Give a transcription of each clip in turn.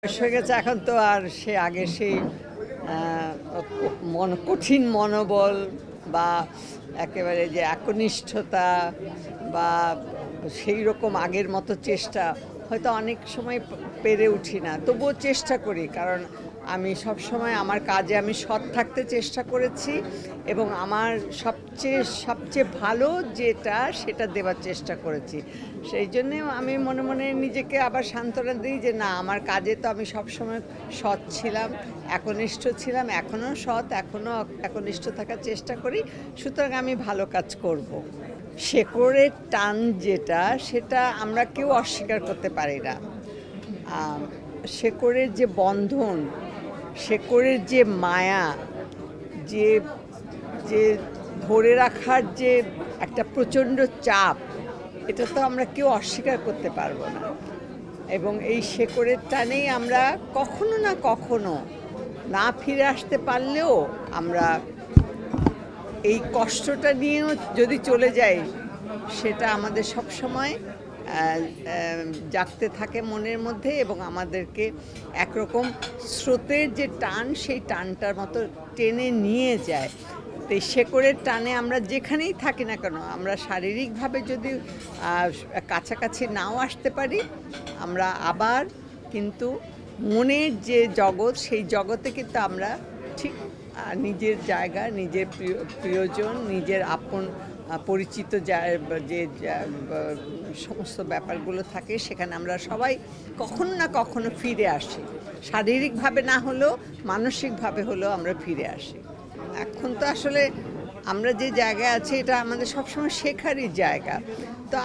বয়স হয়ে গেছে এখন তো আর সে আগে সেই কঠিন মনোবল বা একেবারে যে একনিষ্ঠতা বা সেই রকম আগের মতো চেষ্টা হয়তো অনেক সময় পেরে উঠি না, তবুও চেষ্টা করি। কারণ আমি সব সময় আমার কাজে আমি সৎ থাকতে চেষ্টা করেছি এবং আমার সবচেয়ে সবচেয়ে ভালো যেটা সেটা দেওয়ার চেষ্টা করেছি। সেই জন্যে আমি মনে মনে নিজেকে আবার সান্ত্বনা দিই যে না, আমার কাজে তো আমি সবসময় সৎ ছিলাম, একনিষ্ঠ ছিলাম, এখনও সৎ, এখনও একনিষ্ঠ থাকার চেষ্টা করি। সুতরাং আমি ভালো কাজ করব। শেকড়ের টান যেটা, সেটা আমরা কেউ অস্বীকার করতে পারি না। শেকড়ের যে বন্ধন, শেকড়ের যে মায়া, যে যে ধরে রাখার যে একটা প্রচণ্ড চাপ, এটা তো আমরা কেউ অস্বীকার করতে পারবো না। এবং এই শেকড়ের টানেই আমরা কখনো না কখনো না ফিরে আসতে পারলেও আমরা এই কষ্টটা নিয়েও যদি চলে যাই, সেটা আমাদের সবসময় জাগতে থাকে মনের মধ্যে এবং আমাদেরকে একরকম স্রোতের যে টান, সেই টানটার মতো টেনে নিয়ে যায়। তো এই শেকড়ের টানে আমরা যেখানেই থাকি না কেন, আমরা শারীরিকভাবে যদি কাছাকাছি নাও আসতে পারি, আমরা আবার কিন্তু মনের যে জগৎ, সেই জগতে কিন্তু আমরা ঠিক নিজের জায়গা, নিজের প্রিয়জন, নিজের আপন পরিচিত যে সমস্ত ব্যাপারগুলো থাকে, সেখানে আমরা সবাই কখনো না কখনো ফিরে আসি। শারীরিকভাবে না হলেও মানসিকভাবে হলেও আমরা ফিরে আসি। এখন তো আসলে আমরা যে জায়গায় আছি, এটা আমাদের সবসময় শেখারই জায়গা। তো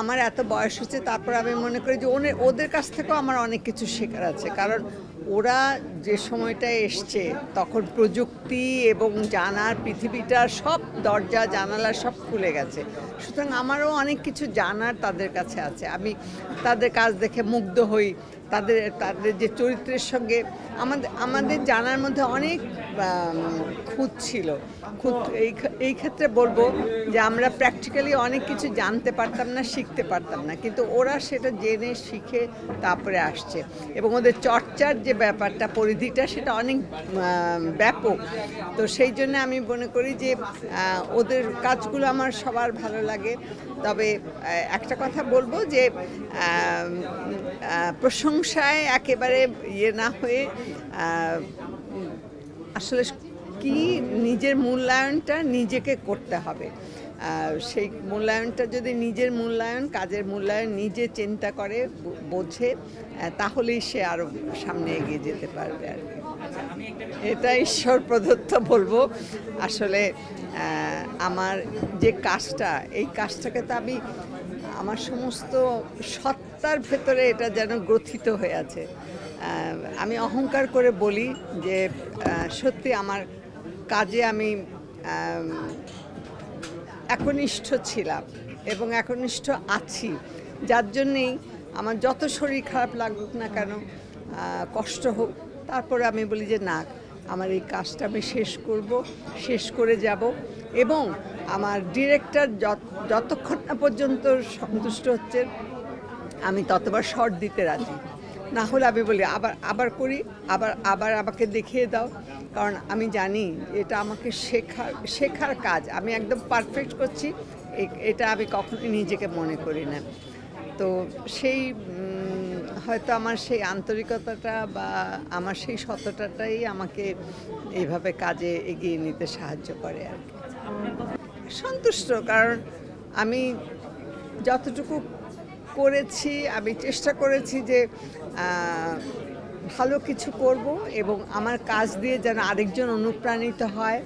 আমার এত বয়স হচ্ছে, তারপর আমি মনে করি যে ওদের কাছ থেকেও আমার অনেক কিছু শেখার আছে। কারণ ওরা যে সময়টায় এসছে, তখন প্রযুক্তি এবং জানার পৃথিবীটা সব দরজা জানালা সব খুলে গেছে। সুতরাং আমারও অনেক কিছু জানার তাদের কাছে আছে। আমি তাদের কাজ দেখে মুগ্ধ হই। তাদের যে চরিত্রের সঙ্গে আমাদের জানার মধ্যে অনেক খুঁত ছিল। এই ক্ষেত্রে বলবো যে আমরা প্র্যাকটিক্যালি অনেক কিছু জানতে পারতাম না, শিখতে পারতাম না, কিন্তু ওরা সেটা জেনে শিখে তারপরে আসছে। এবং ওদের চর্চার যে ব্যাপারটা, পরিধিটা, সেটা অনেক ব্যাপক। তো সেই জন্য আমি মনে করি যে ওদের কাজগুলো আমার সবার ভালো লাগে। তবে একটা কথা বলবো যে প্রশংসায় একেবারে না হয়ে আসলে কি নিজের মূল্যায়নটা নিজেকে করতে হবে। সেই মূল্যায়নটা যদি নিজের মূল্যায়ন, কাজের মূল্যায়ন নিজে চিন্তা করে, বোঝে, তাহলেই সে আরও সামনে এগিয়ে যেতে পারবে আর কি। এটা ঈশ্বর প্রদত্ত বলবো। আসলে আমার যে কাজটা, এই কাজটাকে তো আমার সমস্ত সত্তার ভেতরে এটা যেন গ্রথিত হয়ে আছে। আমি অহংকার করে বলি যে সত্যি আমার কাজে আমি একনিষ্ঠ ছিলাম এবং একনিষ্ঠ আছি, যার জন্যেই আমার যত শরীর খারাপ লাগুক না কেন, কষ্ট হোক, তারপরে আমি বলি যে না, আমার এই কাজটা আমি শেষ করব, শেষ করে যাব। এবং আমার ডিরেক্টর যতক্ষণ না পর্যন্ত সন্তুষ্ট হচ্ছে, আমি ততবার শর্ট দিতে রাজি। না হলে আমি বলি আবার করি, আবার আমাকে দেখিয়ে দাও। কারণ আমি জানি এটা আমাকে শেখার কাজ। আমি একদম পারফেক্ট করছি, এটা আমি কখনোই নিজেকে মনে করি না। তো সেই হয়তো আমার সেই আন্তরিকতাটা বা আমার সেই সততাটাই আমাকে এইভাবে কাজে এগিয়ে নিতে সাহায্য করে আর কি। সন্তুষ্ট, কারণ আমি যতটুকু করেছি, আমি চেষ্টা করেছি যে ভালো কিছু করব এবং আমার কাজ দিয়ে যেন আরেকজন অনুপ্রাণিত হয়।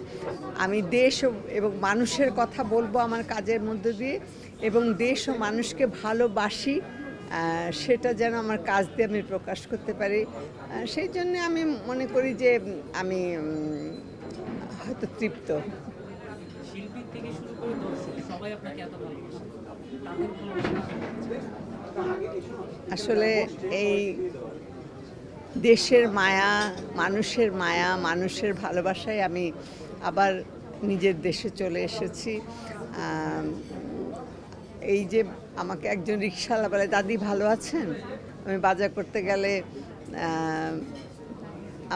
আমি দেশ এবং মানুষের কথা বলবো আমার কাজের মধ্যে দিয়ে, এবং দেশ ও মানুষকে ভালোবাসি, সেটা যেন আমার কাজ দিয়ে আমি প্রকাশ করতে পারি। সেই জন্য আমি মনে করি যে আমি হয়তো তৃপ্ত। শিল্পী থেকে শুরু করে দর্শক সবাই আপনাকে এত ভালোবাসে, আসলে এই দেশের মায়া, মানুষের ভালোবাসায় আমি আবার নিজের দেশে চলে এসেছি। এই যে আমাকে একজন রিকশাওয়ালা বলে, দাদি ভালো আছেন? আমি বাজার করতে গেলে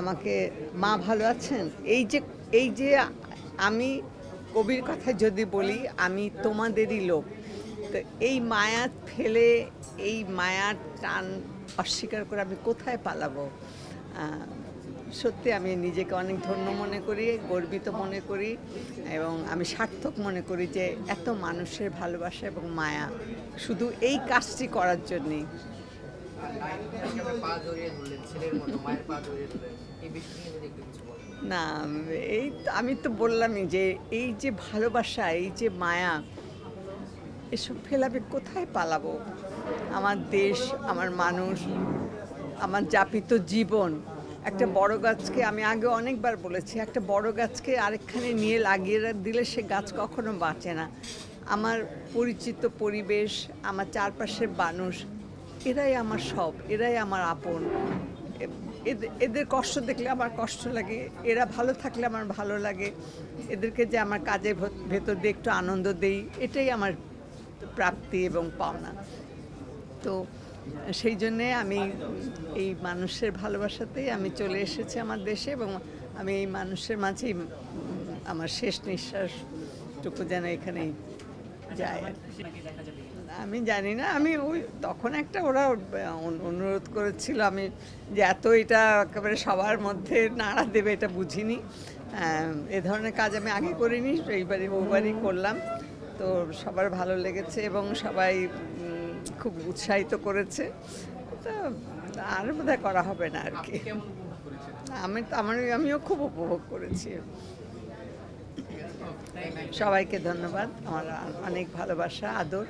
আমাকে মা ভালো আছেন, এই যে আমি কবির কথা যদি বলি, আমি তোমাদেরই লোক, তো এই মায়া ফেলে, এই মায়ার টান অস্বীকার করে আমি কোথায় পালাবো? সত্যি আমি নিজেকে অনেক ধন্য মনে করি, গর্বিত মনে করি, এবং আমি সার্থক মনে করি যে এত মানুষের ভালোবাসা এবং মায়া শুধু এই কাজটি করার জন্যেই। না, আমি তো বললামই যে এই যে ভালোবাসা, এই যে মায়া, এসব ফেলে আমি কোথায় পালাবো? আমার দেশ, আমার মানুষ, আমার যাপিত জীবন। একটা বড় গাছকে, আমি আগে অনেকবার বলেছি, একটা বড় গাছকে আরেকখানে নিয়ে লাগিয়ে দিলে সে গাছ কখনো বাঁচে না। আমার পরিচিত পরিবেশ, আমার চারপাশের মানুষ, এরাই আমার সব, এরাই আমার আপন। এদের কষ্ট দেখলে আমার কষ্ট লাগে, এরা ভালো থাকলে আমার ভালো লাগে, এদেরকে যে আমার কাজের ভেতর দিয়ে একটু আনন্দ দেই, এটাই আমার প্রাপ্তি এবং পাওনা। তো সেই জন্যে আমি এই মানুষের ভালোবাসাতেই আমি চলে এসেছি আমার দেশে, এবং আমি এই মানুষের মাঝেই আমার শেষ নিঃশ্বাসটুকু যেন এখানেই যায়। আমি জানি না, আমি ওই তখন একটা ওরা অনুরোধ করেছিল, আমি যে এত এটা একেবারে সবার মধ্যে নাড়া দেবে এটা বুঝিনি। এ ধরনের কাজ আমি আগে করিনি, এইবারই বহুবারই করলাম। তো সবার ভালো লেগেছে এবং সবাই খুব উৎসাহিত করেছে। তো আর বোধহয় করা হবে না আর কি। আমিও খুব উপভোগ করেছি। সবাইকে ধন্যবাদ, আমার অনেক ভালোবাসা, আদর।